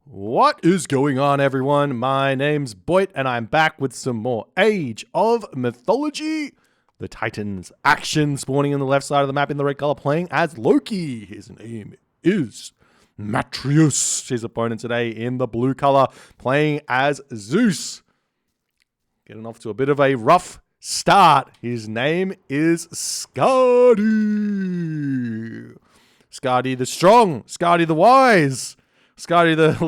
What is going on, everyone? My name's Boit, and I'm back with some more Age of Mythology. The Titans action spawning on the left side of the map in the red color, playing as Loki. His name is Matreus. His opponent today in the blue color, playing as Zeus. Getting off to a bit of a rough start. His name is Skady. Skady the strong, Skady the wise. Skady the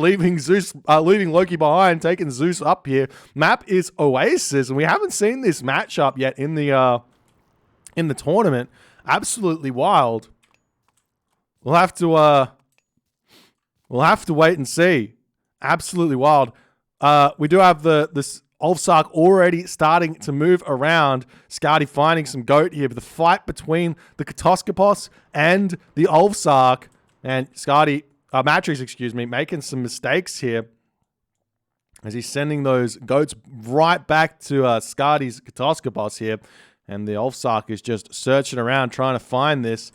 leaving Loki behind, taking Zeus up here. Map is Oasis, and we haven't seen this matchup yet in the tournament. Absolutely wild. We'll have to wait and see. Absolutely wild. We do have this Ulfsark already starting to move around. Skady finding some goat here, but the fight between the Katoskopos and the Ulfsark, and Skady. Matreus, making some mistakes here as he's sending those goats right back to Skady's Katoskopos here. And the Ulfsark is just searching around trying to find this.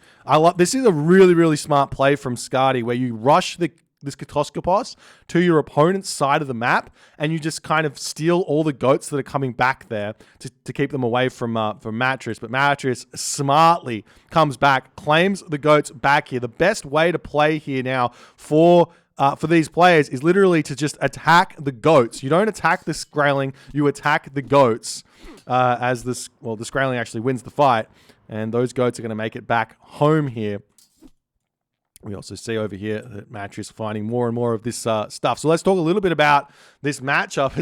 This is a really, really smart play from Skady where you rush this Katoskopos to your opponent's side of the map and you just kind of steal all the goats that are coming back there to keep them away from Matreus. But Matreus smartly comes back, claims the goats back here. The best way to play here now for these players is literally to just attack the goats. You don't attack the Skraeling, you attack the goats the Skraeling actually wins the fight, and those goats are going to make it back home here. We also see over here that Matreus finding more and more of this stuff. So let's talk a little bit about this matchup.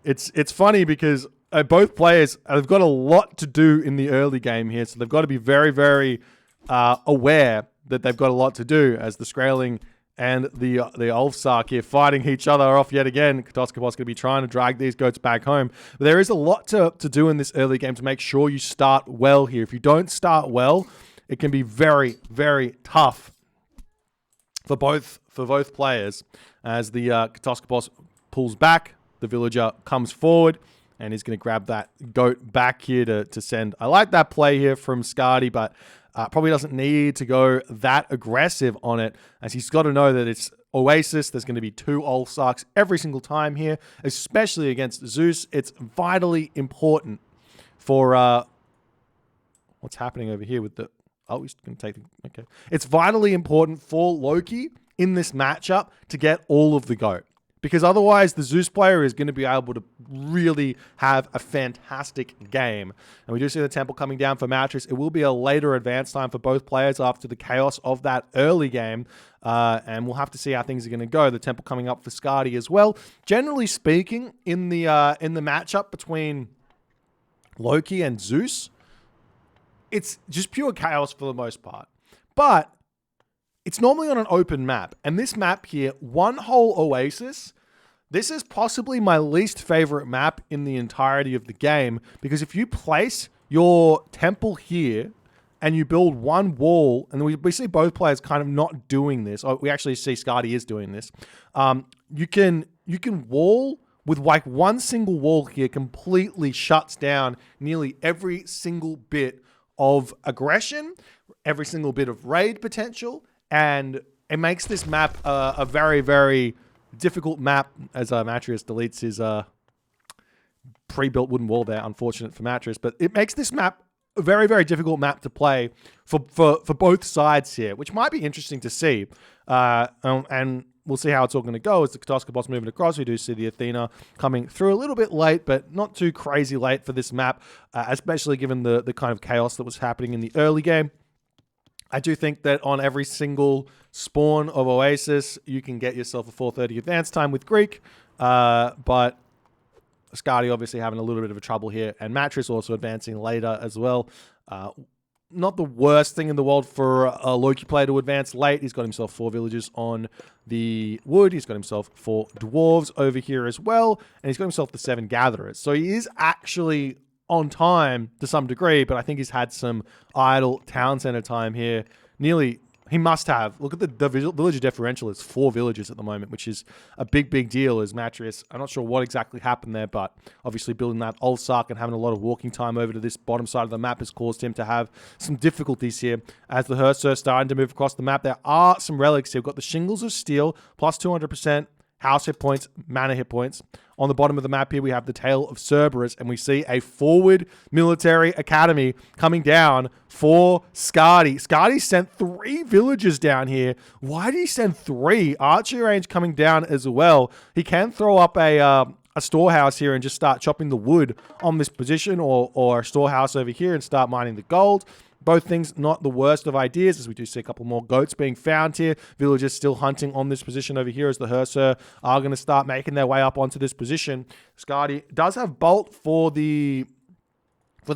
It's funny because both players have got a lot to do in the early game here, so they've got to be very, very aware that they've got a lot to do as the Skraeling and the Ulfsark here fighting each other off yet again. Katoskopos going to be trying to drag these goats back home. But there is a lot to do in this early game to make sure you start well here. If you don't start well, it can be very, very tough for both players as the Katoskopos pulls back. The villager comes forward and he's going to grab that goat back here to send. I like that play here from Skady, but probably doesn't need to go that aggressive on it, as he's got to know that it's Oasis. There's going to be two Ulfsarks every single time here, especially against Zeus. It's vitally important for what's happening over here with the... Oh, he's going to take the... Okay. It's vitally important for Loki in this matchup to get all of the goat, because otherwise the Zeus player is going to be able to really have a fantastic game. And we do see the temple coming down for Matreus. It will be a later advance time for both players after the chaos of that early game. And we'll have to see how things are going to go. The temple coming up for Skady as well. Generally speaking, in the matchup between Loki and Zeus, it's just pure chaos for the most part. But it's normally on an open map. And this map here, one whole Oasis, this is possibly my least favorite map in the entirety of the game, because if you place your temple here and you build one wall, and we see both players kind of not doing this. Oh, we actually see Skady is doing this. You can wall with like one single wall here completely shuts down nearly every single bit of aggression, every single bit of raid potential, and it makes this map a very, very difficult map as Matreus deletes his pre-built wooden wall there. Unfortunate for Matreus, but it makes this map a very, very difficult map to play for both sides here, which might be interesting to see. And we'll see how it's all going to go as the Katoskopos moving across. We do see the Athena coming through a little bit late, but not too crazy late for this map, especially given the kind of chaos that was happening in the early game. I do think that on every single spawn of Oasis, you can get yourself a 4:30 advance time with Greek, but Skady obviously having a little bit of a trouble here, and Matreus also advancing later as well. Not the worst thing in the world for a Loki player to advance late. He's got himself 4 villagers on the wood. He's got himself 4 dwarves over here as well. And he's got himself the 7 gatherers. So he is actually on time to some degree, but I think he's had some idle town center time here. Nearly He must have. Look at the villager differential. It's 4 villagers at the moment, which is a big deal as Matrius. I'm not sure what exactly happened there, but obviously building that old Sark and having a lot of walking time over to this bottom side of the map has caused him to have some difficulties here. As the Hearser is starting to move across the map, there are some relics here. We've got the Shingles of Steel, plus 200%. House hit points, mana hit points. On the bottom of the map here, we have the Tale of Cerberus, and we see a forward military academy coming down for Skady. Skady sent 3 villagers down here. Why did he send 3? Archery range coming down as well. He can throw up a storehouse here and just start chopping the wood on this position, or a storehouse over here and start mining the gold. Both things not the worst of ideas, as we do see a couple more goats being found here. Villagers still hunting on this position over here as the Hearser are going to start making their way up onto this position. Skady does have Bolt for the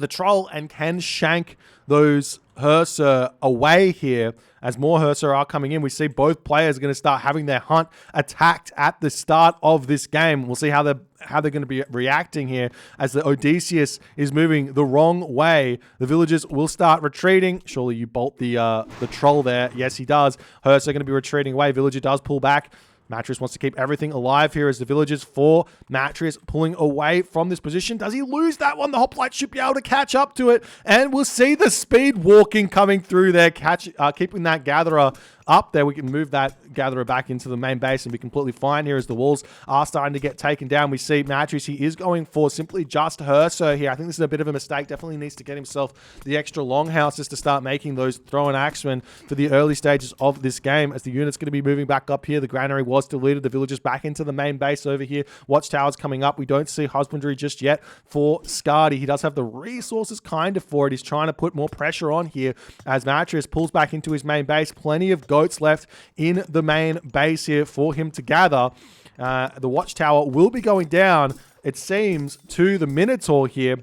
troll and can shank those Hearser away here. As more Hearser are coming in, we see both players are going to start having their hunt attacked at the start of this game. We'll see how they're going to be reacting here as the Odysseus is moving the wrong way. The villagers will start retreating. Surely you bolt the troll there. Yes, he does. Hearser are going to be retreating away. Villager does pull back. Matrius wants to keep everything alive here as the villagers for Matrius pulling away from this position. Does he lose that one? The hoplite should be able to catch up to it. And we'll see the speed walking coming through there, keeping that gatherer up there. We can move that gatherer back into the main base and be completely fine here as the walls are starting to get taken down. We see Matrius, he is going for simply just Hearser here. I think this is a bit of a mistake. Definitely needs to get himself the extra longhouses to start making those thrown axemen for the early stages of this game, as the unit's going to be moving back up here. The granary was deleted. The villagers back into the main base over here. Watchtowers coming up. We don't see husbandry just yet for Skady. He does have the resources kind of for it. He's trying to put more pressure on here as Matrius pulls back into his main base. Plenty of goats left in the main base here for him to gather. The watchtower will be going down, it seems, to the Minotaur here.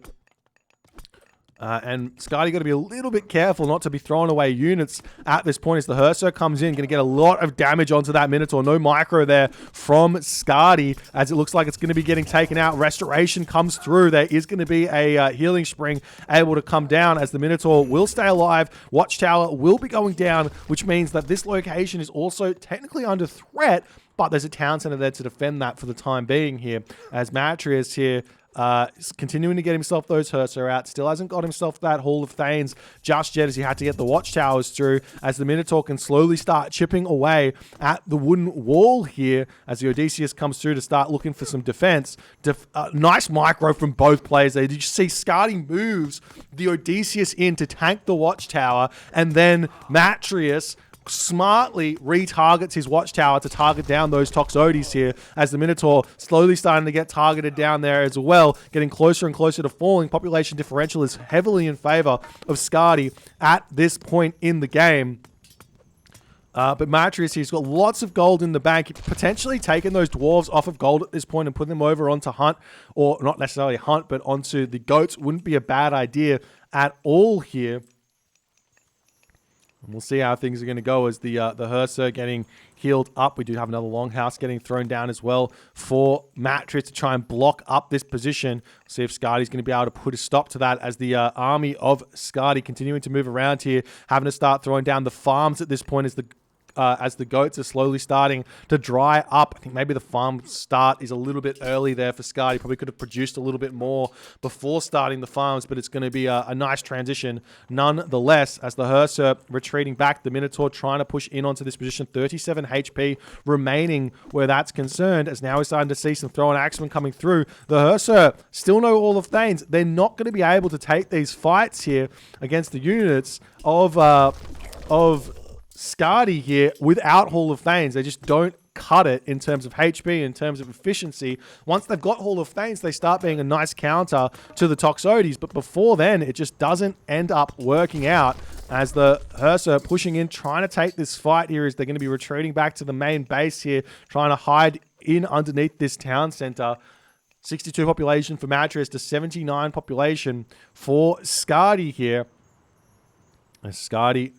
And Skady got to be a little bit careful not to be throwing away units at this point as the Hearser comes in. Going to get a lot of damage onto that Minotaur. No micro there from Skady as it looks like it's going to be getting taken out. Restoration comes through. There is going to be a healing spring able to come down as the Minotaur will stay alive. Watchtower will be going down, which means that this location is also technically under threat, but there's a town center there to defend that for the time being here as Matrius here is continuing to get himself those Hearser out. Still hasn't got himself that Hall of Thanes just yet as he had to get the watchtowers through as the Minotaur can slowly start chipping away at the wooden wall here as the Odysseus comes through to start looking for some defense. Nice micro from both players there. Did you see Skady moves the Odysseus in to tank the watchtower, and then Matrius smartly retargets his watchtower to target down those Toxotes here as the Minotaur slowly starting to get targeted down there as well, getting closer and closer to falling. Population differential is heavily in favor of Skady at this point in the game. But Matrius, he's got lots of gold in the bank. Potentially taking those dwarves off of gold at this point and putting them over onto hunt, or not necessarily hunt, but onto the goats wouldn't be a bad idea at all here. And we'll see how things are going to go as the Hearser getting healed up. We do have another longhouse getting thrown down as well for Matrius to try and block up this position. See if Skady's going to be able to put a stop to that as the army of Skady continuing to move around here, having to start throwing down the farms at this point as the goats are slowly starting to dry up. I think maybe the farm start is a little bit early there for Skady. Probably could have produced a little bit more before starting the farms, but it's going to be a nice transition nonetheless as the Hearser retreating back. The Minotaur trying to push in onto this position. 37 HP remaining where that's concerned, as now we're starting to see some throwing axemen coming through. The Hearser still no Hall of Thanes. They're not going to be able to take these fights here against the units of Skady here without Hall of Thanes. They just don't cut it in terms of HP, in terms of efficiency. Once they've got Hall of Thanes, they start being a nice counter to the Toxotes, but before then, it just doesn't end up working out as the Hearser pushing in, trying to take this fight here as they're going to be retreating back to the main base here, trying to hide in underneath this town center. 62 population for Matrius to 79 population for Skady here. As Skady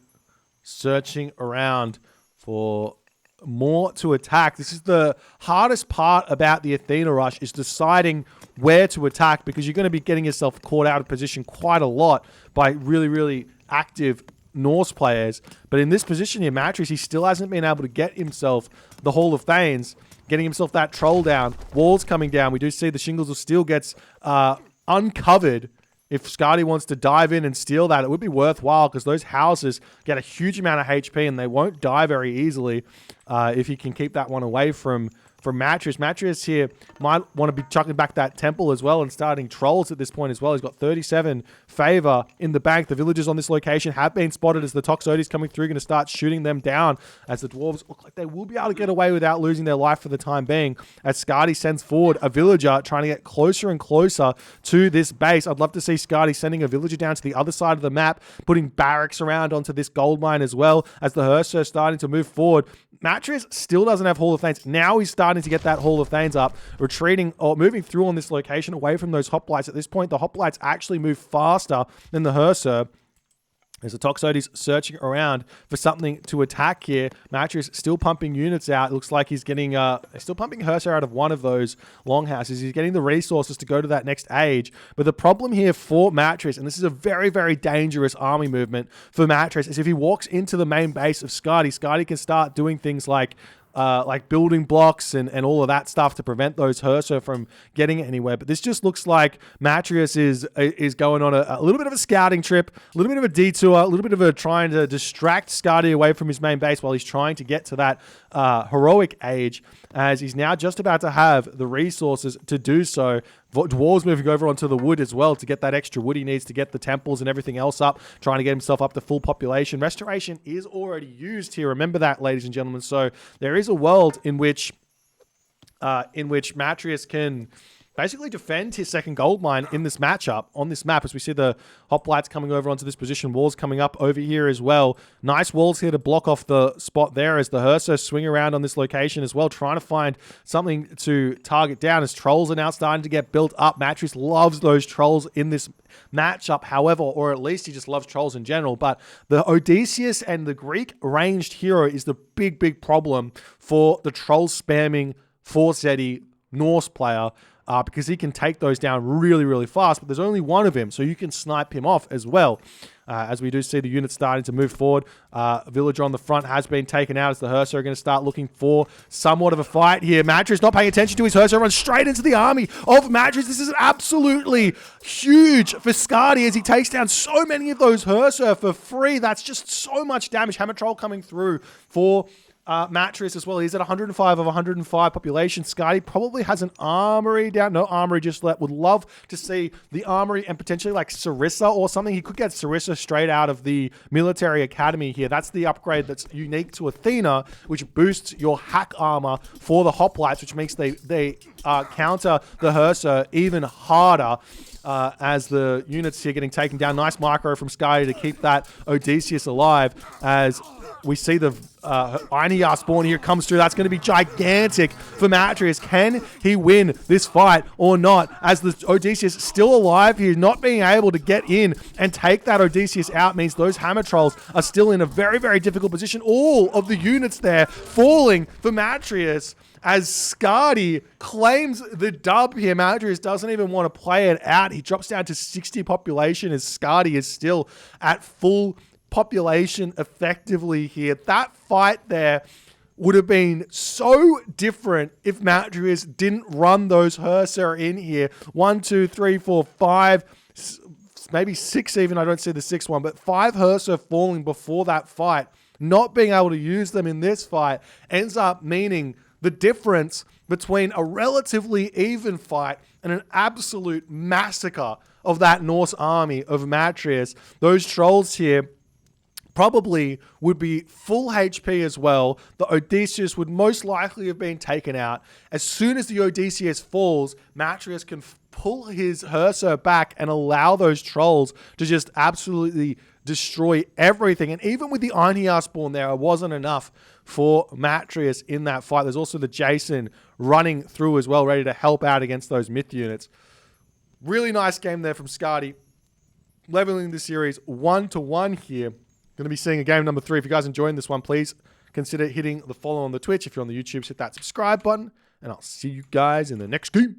searching around for more to attack. This is the hardest part about the Athena rush, is deciding where to attack, because you're going to be getting yourself caught out of position quite a lot by really, really active Norse players. But in this position here, Matris, he still hasn't been able to get himself the Hall of Thanes, getting himself that troll down. Walls coming down. We do see the Shingles of Steel gets uncovered. If Skady wants to dive in and steal that, it would be worthwhile because those houses get a huge amount of HP and they won't die very easily if he can keep that one away from Matris. Matris here might want to be chucking back that temple as well and starting trolls at this point as well. He's got 37 favor in the bank. The villagers on this location have been spotted as the Toxotes coming through, going to start shooting them down as the dwarves look like they will be able to get away without losing their life for the time being, as Skady sends forward a villager trying to get closer and closer to this base. I'd love to see Skady sending a villager down to the other side of the map, putting barracks around onto this gold mine as well, as the Hearser starting to move forward. Matris still doesn't have Hall of Thanes. Now he's starting to get that Hall of Thanes up, retreating or moving through on this location away from those hoplites. At this point, the hoplites actually move faster than the Hearser. As the Toxotes searching around for something to attack here. Matris still pumping units out. It looks like he's getting, still pumping Hearser out of one of those longhouses. He's getting the resources to go to that next age. But the problem here for Matris, and this is a very, very dangerous army movement for Matris, is if he walks into the main base of Skady, Skady can start doing things like building blocks and all of that stuff to prevent those Hearser from getting anywhere. But this just looks like Matris is going on a little bit of a scouting trip, a little bit of a detour, a little bit of a trying to distract Skady away from his main base while he's trying to get to that heroic age, as he's now just about to have the resources to do so. Dwarves moving over onto the wood as well to get that extra wood he needs to get the temples and everything else up, trying to get himself up to full population. Restoration is already used here. Remember that, ladies and gentlemen. So there is a world in which Matris can basically defend his second gold mine in this matchup on this map, as we see the hoplites coming over onto this position, walls coming up over here as well. Nice walls here to block off the spot there as the Hearser swing around on this location as well, trying to find something to target down as trolls are now starting to get built up. Matris loves those trolls in this matchup, however, or at least he just loves trolls in general. But the Odysseus and the Greek ranged hero is the big problem for the troll spamming Skady Norse player. Because he can take those down really, really fast, but there's only one of him, so you can snipe him off as well. As we do see the units starting to move forward. A villager on the front has been taken out as the Hearser are going to start looking for somewhat of a fight here. Matris not paying attention to his Hearser, runs straight into the army of Matris. This is absolutely huge for Skady as he takes down so many of those Hearser for free. That's just so much damage. Hammer Troll coming through for Matris as well. He's at 105 of 105 population. Skady probably has an armory down. No armory just left. Would love to see the armory and potentially like Sarissa or something. He could get Sarissa straight out of the military academy here. That's the upgrade that's unique to Athena, which boosts your hack armor for the hoplites, which makes they counter the Hearser even harder. As the units here getting taken down. Nice micro from Skady to keep that Odysseus alive as we see the Einhjar spawn here comes through. That's going to be gigantic for Matris. Can he win this fight or not? As the Odysseus still alive here, not being able to get in and take that Odysseus out means those Hammer Trolls are still in a very, very difficult position. All of the units there falling for Matris. As Skady claims the dub here, Matris doesn't even want to play it out. He drops down to 60 population as Skady is still at full population effectively here. That fight there would have been so different if Matris didn't run those Hearser in here. 1, 2, 3, 4, 5, maybe 6 even. I don't see the 6th one, but 5 Hearser falling before that fight. Not being able to use them in this fight ends up meaning the difference between a relatively even fight and an absolute massacre of that Norse army of Matris. Those trolls here probably would be full HP as well. The Odysseus would most likely have been taken out. As soon as the Odysseus falls, Matris can pull his Hearser back and allow those trolls to just absolutely destroy everything. And even with the Einhjar spawn there, it wasn't enough for Matris in that fight. There's also the Jason running through as well, ready to help out against those myth units. Really nice game there from Skady. Leveling the series 1-1 here. Going to be seeing a game number 3. If you guys enjoying this one, please consider hitting the follow on the Twitch. If you're on the YouTube, hit that subscribe button. And I'll see you guys in the next game.